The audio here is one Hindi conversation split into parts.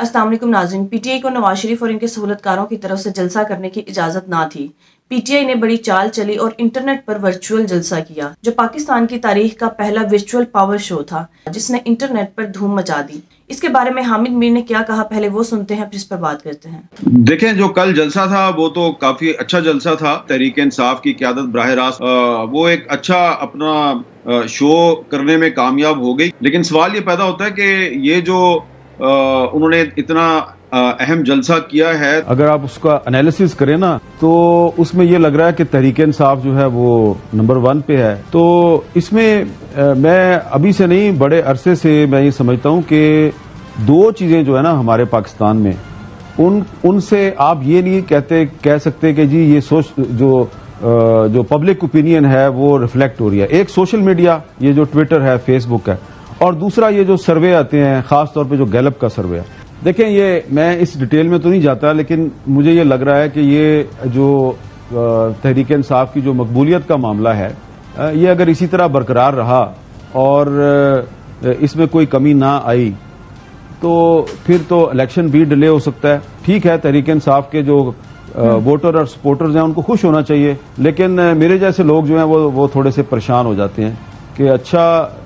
अस्सलाम वालेकुम नाज़रीन। पीटीआई को नवाज शरीफ और इनके सहूलतकारों की तरफ से जलसा करने की इजाज़त ना थी। पीटीआई ने बड़ी चाल चली और इंटरनेट पर वर्चुअल जलसा किया, जो पाकिस्तान की तारीख का पहला वर्चुअल पावर शो था, जिसने इंटरनेट पर धूम मचा दी। इसके बारे में हामिद मीर ने क्या कहा, पहले वो सुनते हैं, फिर इस पर बात करते हैं। देखें, जो कल जलसा था वो तो काफी अच्छा जलसा था। तहरीक इंसाफ की क़यादत बराह रास्त वो एक अच्छा अपना शो करने में कामयाब हो गई। लेकिन सवाल ये पैदा होता है कि ये जो उन्होंने इतना अहम जलसा किया है, अगर आप उसका एनालिसिस करें ना, तो उसमें ये लग रहा है कि तहरीक इंसाफ जो है वो नंबर 1 पे है। तो इसमें मैं अभी से नहीं, बड़े अरसे से मैं ये समझता हूँ कि दो चीजें जो है ना हमारे पाकिस्तान में, उनसे आप ये नहीं कह सकते कि जी ये जो पब्लिक ओपिनियन है वो रिफ्लेक्ट हो रही है। एक सोशल मीडिया, ये जो ट्विटर है, फेसबुक है, और दूसरा ये जो सर्वे आते हैं, खासतौर पे जो गैलप का सर्वे है। देखें, ये मैं इस डिटेल में तो नहीं जाता, लेकिन मुझे ये लग रहा है कि ये जो तहरीक इंसाफ की जो मकबूलियत का मामला है, ये अगर इसी तरह बरकरार रहा और इसमें कोई कमी ना आई तो फिर तो इलेक्शन भी डिले हो सकता है। ठीक है, तहरीक इंसाफ के जो वोटर और सपोर्टर्स हैं उनको खुश होना चाहिए, लेकिन मेरे जैसे लोग जो हैं वो थोड़े से परेशान हो जाते हैं कि अच्छा,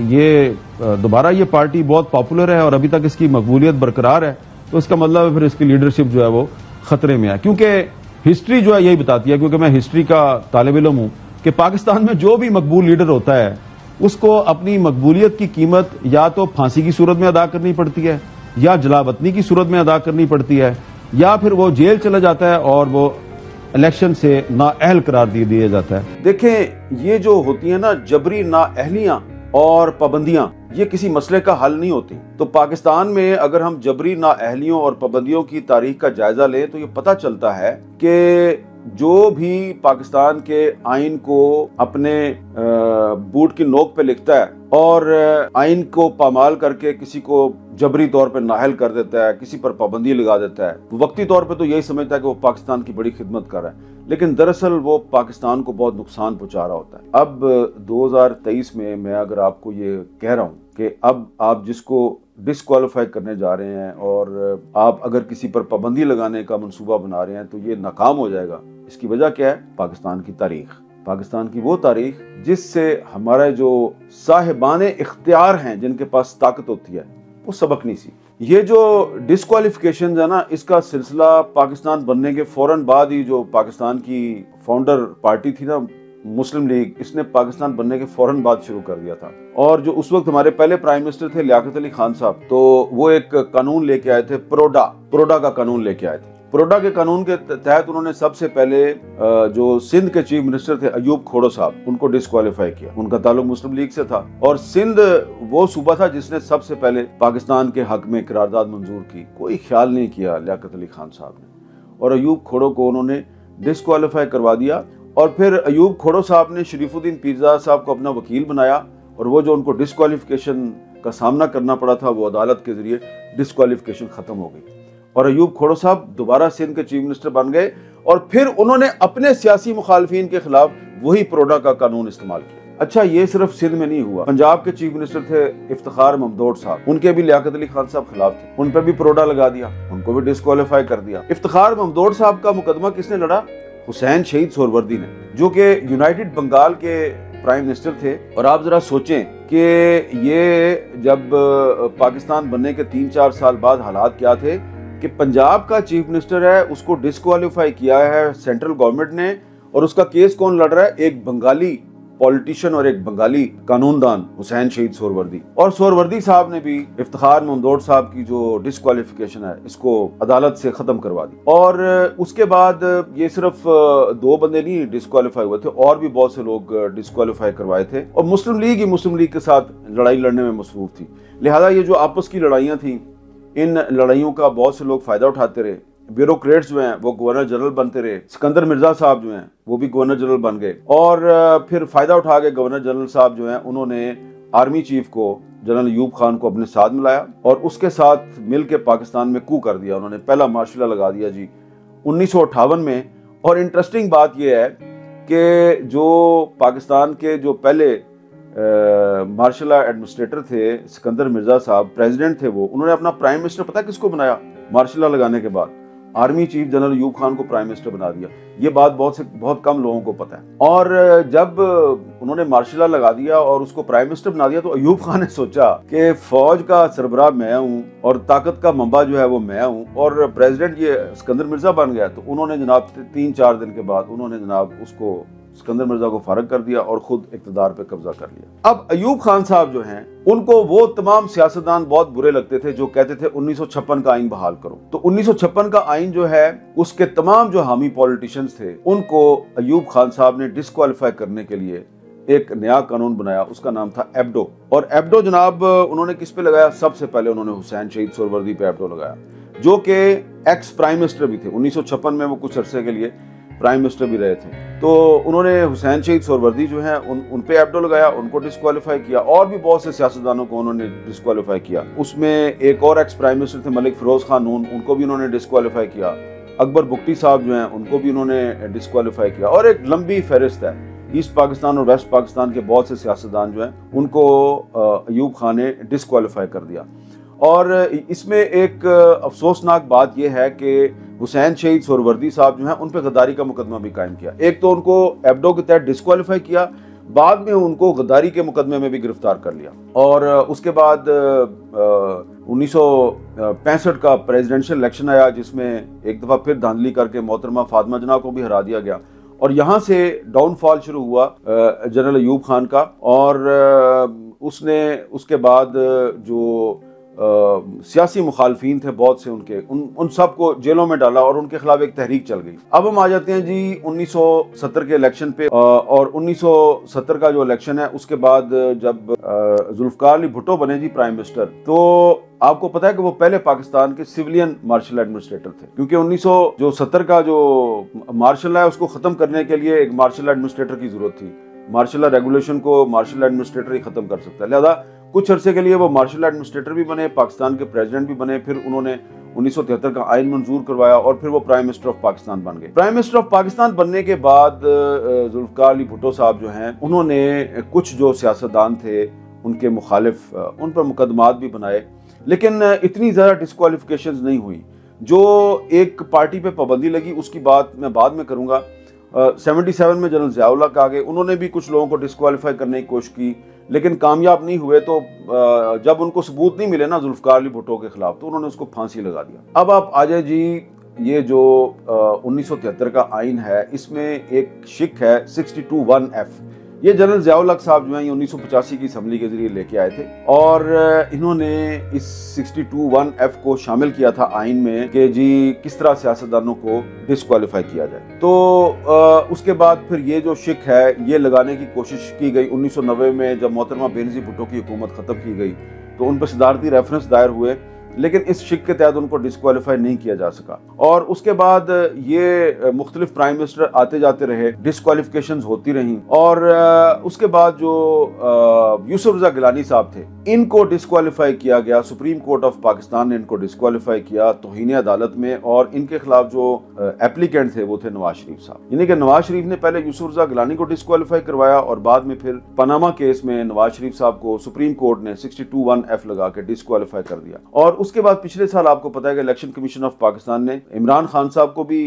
ये दोबारा ये पार्टी बहुत पॉपुलर है और अभी तक इसकी मकबूलियत बरकरार है, तो इसका मतलब है फिर इसकी लीडरशिप जो है वो खतरे में है। क्योंकि हिस्ट्री जो है यही बताती है, क्योंकि मैं हिस्ट्री का तालिब इल्म हूं, कि पाकिस्तान में जो भी मकबूल लीडर होता है उसको अपनी मकबूलियत की कीमत या तो फांसी की सूरत में अदा करनी पड़ती है, या जलावतनी की सूरत में अदा करनी पड़ती है, या फिर वो जेल चला जाता है और वो इलेक्शन से नाअहल करार दिया जाता है। देखें, ये जो होती है ना जबरी नाअहलियां और पाबंदियां, ये किसी मसले का हल नहीं होती। तो पाकिस्तान में अगर हम जबरी नाअहलियों और पाबंदियों की तारीख का जायजा लें तो ये पता चलता है कि जो भी पाकिस्तान के आइन को अपने बूट की नोक पे लिखता है और आइन को पामाल करके किसी को जबरी तौर पे नाअहल कर देता है, किसी पर पाबंदी लगा देता है, वक्ती तौर पे तो यही समझता है कि वो पाकिस्तान की बड़ी खिदमत कर रहा है, लेकिन दरअसल वो पाकिस्तान को बहुत नुकसान पहुंचा रहा होता है। अब 2023 में मैं अगर आपको ये कह रहा हूँ कि अब आप जिसको डिस्क्वालीफाई करने जा रहे हैं और आप अगर किसी पर पाबंदी लगाने का मंसूबा बना रहे हैं तो ये नाकाम हो जाएगा। इसकी वजह क्या है? पाकिस्तान की तारीख, पाकिस्तान की वो तारीख जिससे हमारे जो साहिबाने इख्तियार हैं, जिनके पास ताकत होती है, वो सबक नहीं सी। ये जो डिस्क्वालिफिकेशन है ना, इसका सिलसिला पाकिस्तान बनने के फौरन बाद ही जो पाकिस्तान की फाउंडर पार्टी थी ना, मुस्लिम लीग, इसने पाकिस्तान बनने के फौरन बाद शुरू कर दिया था। और जो उस वक्त हमारे पहले प्राइम मिनिस्टर थे लियाकत अली खान साहब, तो वो एक कानून लेके आए थे, प्रोडा का कानून लेके आए थे। प्रोडा के कानून के तहत उन्होंने सबसे पहले जो सिंध के चीफ मिनिस्टर थे अयूब खोड़ो साहब, उनको डिस्क्वालीफाई किया। उनका ताल्लुक मुस्लिम लीग से था और सिंध वो सूबा था जिसने सबसे पहले पाकिस्तान के हक में करारदाद मंजूर की। कोई ख्याल नहीं किया लियाकत अली खान साहब ने, और अयूब खोड़ो को उन्होंने डिस्क्वालीफाई करवा दिया। और फिर अयूब खोड़ो साहब ने शरीफुद्दीन पीरजादा साहब को अपना वकील बनाया, और वो जो उनको डिस्क्वालिफिकेशन का सामना करना पड़ा था, वो अदालत के जरिए डिस्क्वालिफिकेशन खत्म हो गई और अयूब खोड़ो साहब दोबारा सिंध के चीफ मिनिस्टर बन गए। और फिर उन्होंने अपने सियासी मुखालफिन के खिलाफ वही प्रोडा का कानून इस्तेमाल किया। अच्छा, ये सिर्फ सिंध में नहीं हुआ, पंजाब के चीफ मिनिस्टर थे इफ्तिखार महमूद साहब, उनके भी लियाकत अली खान साहब खिलाफ थे, उन पर भी प्रोडा लगा दिया, उनको भी डिस्क्वालीफाई कर दिया। इफ्तिखार महमूद साहब का मुकदमा किसने लड़ा? हुसैन शहीद सोहरवर्दी ने, जो कि यूनाइटेड बंगाल के प्राइम मिनिस्टर थे। और आप जरा सोचें कि ये जब पाकिस्तान बनने के 3-4 साल बाद हालात क्या थे कि पंजाब का चीफ मिनिस्टर है, उसको डिस्क्वालीफाई किया है सेंट्रल गवर्नमेंट ने, और उसका केस कौन लड़ रहा है? एक बंगाली पॉलिटिशियन और एक बंगाली कानूनदान, हुसैन शहीद सोहरवर्दी। और सोहरवर्दी साहब ने भी इफ्तिखार महमूद साहब की जो डिस्क्वालिफिकेशन है, इसको अदालत से खत्म करवा दी। और उसके बाद ये सिर्फ 2 बंदे नहीं डिस्क्वालीफाई हुए थे, और भी बहुत से लोग डिस्क्वालीफाई करवाए थे। और मुस्लिम लीग के साथ लड़ाई लड़ने में मसरूफ थी। लिहाजा ये जो आपस की लड़ाइयाँ थी, इन लड़ाइयों का बहुत से लोग फायदा उठाते रहे। ब्यूरोक्रेट्स जो हैं वो गवर्नर जनरल बनते रहे। सिकंदर मिर्जा साहब जो हैं वो भी गवर्नर जनरल बन गए, और फिर फायदा उठा के गवर्नर जनरल साहब जो हैं उन्होंने आर्मी चीफ को, जनरल अयूब खान को अपने साथ मिलाया और उसके साथ मिल के पाकिस्तान में कू कर दिया। उन्होंने पहला मार्शल लगा दिया जी 1958 में। और इंटरेस्टिंग बात यह है कि जो पाकिस्तान के जो पहले मार्शल लॉ एडमिनिस्ट्रेटर थे सिकंदर मिर्जा साहब, प्रेसिडेंट थे वो, उन्होंने अपना प्राइम मिनिस्टर पता किसको बनाया? मार्शल लॉ लगाने के बाद army chief general Ayub Khan को प्राइम मिनिस्टर बना दिया। ये बात बहुत कम लोगों को पता है। और जब उन्होंने मार्शल लॉ लगा दिया और उसको प्राइम मिनिस्टर बना दिया तो अयूब खान ने सोचा कि फौज का सरबराह मैं हूं और ताकत का मंबा जो है वो मैं हूं और प्रेसिडेंट ये सिकंदर मिर्जा बन गया। तो उन्होंने जनाब 3-4 दिन के बाद उन्होंने जनाब उसको सिकंदर मिर्जा को फारग कर दिया और खुद इक़्तिदार पे कब्जा कर लिया। अब अयूब खान साहब जो हैं उनको वो तमाम सियासतदान बहुत बुरे लगते थे जो कहते थे 1956 का आइन बहाल करो। तो 1956 का आइन जो है उसके तमाम जो हामी पॉलिटिशियंस थे उनको अयूब खान साहब ने डिस्क्वालीफाई करने के लिए एक नया कानून बनाया, उसका नाम था एब्डो। और एब्डो जनाब उन्होंने किस पे लगाया? सबसे पहले उन्होंने हुसैन शहीद सोहरावर्दी पे एब्डो लगाया, जो कि एक्स प्राइम मिनिस्टर भी थे। 1956 में वो कुछ अरसे के लिए प्राइम मिनिस्टर भी रहे थे। तो उन्होंने हुसैन शहीद सोहरावर्दी जो है उन पे एब्डो लगाया, उनको डिस्क्वालीफाई किया और भी बहुत से सियासतदानों को उन्होंने डिस्क्वालीफाई किया। उसमें एक और एक्स प्राइम मिनिस्टर थे मलिक फिरोज खान नून, उनको भी उन्होंने डिस्क्वालीफाई किया। अकबर बुगटी साहब जो हैं उनको भी उन्होंने डिस्क्वालीफाई किया और एक लंबी फहरिस्त है। ईस्ट पाकिस्तान और वेस्ट पाकिस्तान के बहुत से सियासतदान जो हैं उनको अयूब खान ने डिस्क्वालीफाई कर दिया। और इसमें एक अफसोसनाक बात यह है कि हुसैन शहीद सोहरावर्दी साहब जो हैं उन पर गद्दारी का मुकदमा भी कायम किया। एक तो उनको एब्डो के तहत डिस्क्वालीफाई किया, बाद में उनको गद्दारी के मुकदमे में भी गिरफ्तार कर लिया। और उसके बाद 1965 का प्रेसिडेंशियल इलेक्शन आया जिसमें एक दफ़ा फिर धांधली करके मोहतरमा फातिमा जना को भी हरा दिया गया और यहाँ से डाउनफॉल शुरू हुआ जनरल अयूब खान का। और उसने उसके बाद जो सियासी मुखालफीन थे बहुत से उन सब को जेलों में डाला और उनके खिलाफ एक तहरीक चल गई। अब हम आ जाते हैं जी 1970 के इलेक्शन पे। और 1970 का जो इलेक्शन है उसके बाद जब जुल्फकार अली भुट्टो बने जी प्राइम मिनिस्टर, तो आपको पता है कि वो पहले पाकिस्तान के सिविलियन मार्शल एडमिनिस्ट्रेटर थे, क्योंकि 1970 का जो मार्शल लॉ है उसको खत्म करने के लिए एक मार्शल एडमिनिस्ट्रेटर की जरूरत थी। मार्शल लॉ रेगुलेशन को मार्शल एडमिनिस्ट्रेटर ही खत्म कर सकता है, लिहाजा कुछ अरसे के लिए वो मार्शल एडमिनिस्ट्रेटर भी बने, पाकिस्तान के प्रेसिडेंट भी बने। फिर उन्होंने 1973 का आइन मंजूर करवाया और फिर वो प्राइम मिनिस्टर ऑफ पाकिस्तान बन गए। प्राइम मिनिस्टर ऑफ पाकिस्तान बनने के बाद जुल्फकार अली भुट्टो साहब जो हैं उन्होंने कुछ जो सियासतदान थे उनके मुखालिफ उन पर मुकदमात भी बनाए, लेकिन इतनी ज़्यादा डिस्क्वालिफिकेशंस नहीं हुई। जो एक पार्टी पे पाबंदी लगी उसकी बात मैं बाद में करूँगा। 77 में जनरल ज़िया उल हक आ गए, उन्होंने भी कुछ लोगों को डिस्क्वालीफाई करने की कोशिश की लेकिन कामयाब नहीं हुए। तो जब उनको सबूत नहीं मिले ना जुल्फकार अली भुट्टो के खिलाफ तो उन्होंने उसको फांसी लगा दिया। अब आप आ जाए जी, ये जो 1973 का आइन है इसमें एक शिक है 62(1)F। ये जनरल ज़िया उल हक साहब जो हैं ये 1985 की असम्बली के जरिए लेके आए थे और इन्होंने इस 62(1)F को शामिल किया था आइन में कि जी किस तरह सियासतदानों को डिस्क्वालीफाई किया जाए। तो उसके बाद फिर ये जो शिक है ये लगाने की कोशिश की गई। 1990 में जब मोहतरमा बेनज़ीर भुट्टो की हुकूमत ख़त्म की गई तो उन पर सदारती रेफरेंस दायर हुए, लेकिन इस शिक के तहत उनको डिस्क्वालीफाई नहीं किया जा सका। और उसके बाद ये मुख्तलिफ प्राइम मिनिस्टर आते जाते रहे, डिस्क्वालिफिकेशंस होती रहीं। और उसके बाद जो यूसुफ रज़ा गिलानी साहब थे इनको डिस्क्वालीफाई किया गया। सुप्रीम कोर्ट ऑफ पाकिस्तान ने इनको डिस्क्वालीफाई किया तौहीन अदालत में, और इनके खिलाफ जो एप्लीकेंट थे वो थे नवाज शरीफ साहब। यानी कि नवाज शरीफ ने पहले यूसुफ रज़ा गिलानी को डिस्क्वालीफाई करवाया और बाद में फिर पनामा केस में नवाज शरीफ साहब को सुप्रीम कोर्ट ने 62(1)F लगा के डिस्क्वालीफाई कर दिया। और उसके बाद पिछले साल आपको पता है कि इलेक्शन कमीशन ऑफ पाकिस्तान ने इमरान खान साहब को भी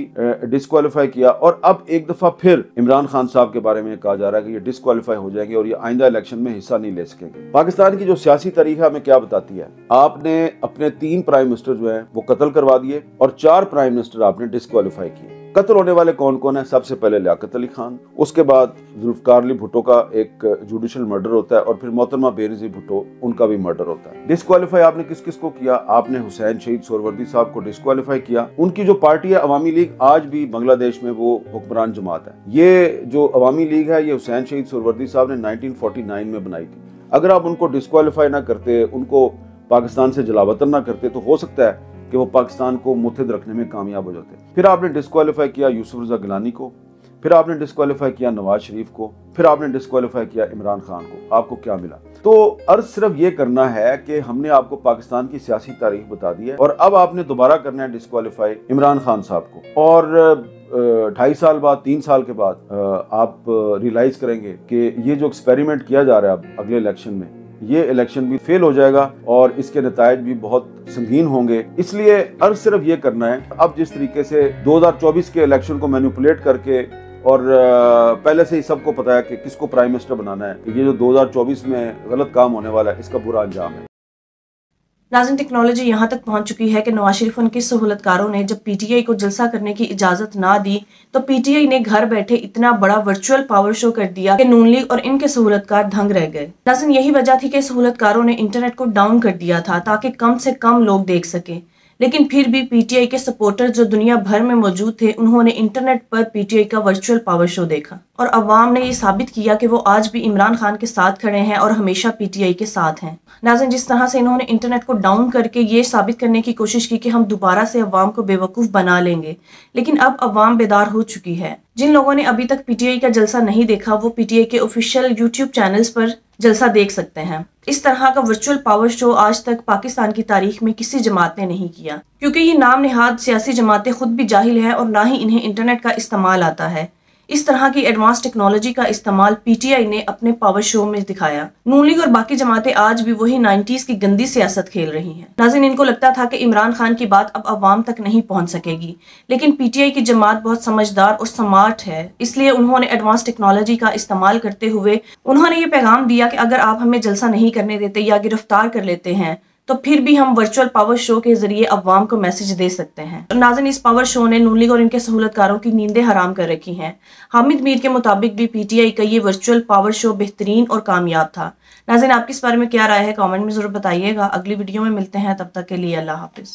डिस्क्वालीफाई किया और अब एक दफा फिर इमरान खान साहब के बारे में कहा जा रहा है कि ये डिस्क्वालीफाई हो जाएंगे और ये आइंदा इलेक्शन में हिस्सा नहीं ले सकेंगे। पाकिस्तान की जो सियासी तारीख है हमें क्या बताती है? आपने अपने 3 प्राइम मिनिस्टर जो हैं वो कत्ल करवा दिए और 4 प्राइम मिनिस्टर आपने डिस्क्वालीफाई किए। कत्ल होने वाले कौन कौन है? सबसे पहले लियाकत अली खान, उसके बाद जुल्फकार अली भुट्टो का एक जुडिशल मर्डर होता है और फिर मोहतरमा बेनज़ीर भुट्टो उनका भी मर्डर होता है। डिस्क्वालीफाई आपने किस किस को किया? आपने हुसैन शहीद सोहरावर्दी साहब को डिस्क्वालीफाई किया। उनकी जो पार्टी है अवामी लीग, आज भी बांग्लादेश में वो हुक्मरान जमात है। ये जो अवामी लीग है ये हुसैन शहीद सोहरावर्दी साहब ने 1949 में बनाई थी। अगर आप उनको डिस्क्वालीफाई ना करते, उनको पाकिस्तान से जलावतन ना करते तो हो सकता है कि वो पाकिस्तान को मुत्तहिद रखने में कामयाब हो जाते। फिर आपने डिस्क्वालीफाई किया यूसुफ रज़ा गिलानी को, फिर आपने डिस्क्वालीफाई किया नवाज शरीफ को, फिर आपने डिस्क्वालीफाई किया इमरान खान को। आपको क्या मिला? तो अर्ज सिर्फ ये करना है कि हमने आपको पाकिस्तान की सियासी तारीख बता दी है और अब आपने दोबारा करना है डिस्क्वालीफाई इमरान खान साहब को। और 2.5 साल बाद 3 साल के बाद आप रियलाइज करेंगे कि ये जो एक्सपेरिमेंट किया जा रहा है अब अगले इलेक्शन में, ये इलेक्शन भी फेल हो जाएगा और इसके नतायज भी बहुत संगीन होंगे। इसलिए अर्ज सिर्फ ये करना है, अब जिस तरीके से 2024 के इलेक्शन को मैनिपुलेट करके और पहले से ही सबको पता है कि किसको प्राइम मिनिस्टर बनाना है, ये जो 2024 में गलत काम होने वाला है इसका बुरा अंजाम है। नाज़रीन, टेक्नोलॉजी यहाँ तक पहुँच चुकी है कि नवाज शरीफ और उनके सहूलतकारों ने जब पीटीआई को जलसा करने की इजाजत ना दी तो पीटीआई ने घर बैठे इतना बड़ा वर्चुअल पावर शो कर दिया कि नून लीग और इनके सहूलतकार दंग रह गए। नाज़रीन, यही वजह थी कि सहूलतकारों ने इंटरनेट को डाउन कर दिया था ताकि कम से कम लोग देख सके, लेकिन फिर भी पीटीआई के सपोर्टर जो दुनिया भर में मौजूद थे उन्होंने इंटरनेट पर पीटीआई का वर्चुअल पावर शो देखा और अवाम ने ये साबित किया कि वो आज भी इमरान खान के साथ खड़े हैं और हमेशा पीटीआई के साथ हैं। नाज़रीन, जिस तरह से इन्होंने इंटरनेट को डाउन करके ये साबित करने की कोशिश की कि हम दोबारा से अवाम को बेवकूफ़ बना लेंगे, लेकिन अब अवाम बेदार हो चुकी है। जिन लोगों ने अभी तक पीटीआई का जलसा नहीं देखा वो पीटीआई के ऑफिशियल यूट्यूब चैनल्स पर जलसा देख सकते हैं। इस तरह का वर्चुअल पावर शो आज तक पाकिस्तान की तारीख में किसी जमात ने नहीं किया, क्योंकि ये नाम निहाद सियासी जमातें खुद भी जाहिल है और ना ही इन्हें इंटरनेट का इस्तेमाल आता है। इस तरह की एडवांस टेक्नोलॉजी का इस्तेमाल पीटीआई ने अपने पावर शो में दिखाया। नून लीग और बाकी जमातें आज भी वही 90s की गंदी सियासत खेल रही हैं। नाज़रीन, इनको लगता था कि इमरान खान की बात अब अवाम तक नहीं पहुंच सकेगी, लेकिन पीटीआई की जमात बहुत समझदार और स्मार्ट है, इसलिए उन्होंने एडवांस टेक्नोलॉजी का इस्तेमाल करते हुए उन्होंने ये पैगाम दिया कि अगर आप हमें जलसा नहीं करने देते या गिरफ्तार कर लेते हैं तो फिर भी हम वर्चुअल पावर शो के जरिए अवाम को मैसेज दे सकते हैं। नाज़रीन, इस पावर शो ने नून लीग और इनके सहूलतकारों की नींदें हराम कर रखी हैं। हामिद मीर के मुताबिक भी पीटीआई का ये वर्चुअल पावर शो बेहतरीन और कामयाब था। नाज़रीन, आपकी इस बारे में क्या राय है, कमेंट में जरूर बताइएगा। अगली वीडियो में मिलते हैं, तब तक के लिए अल्लाह हाफिज।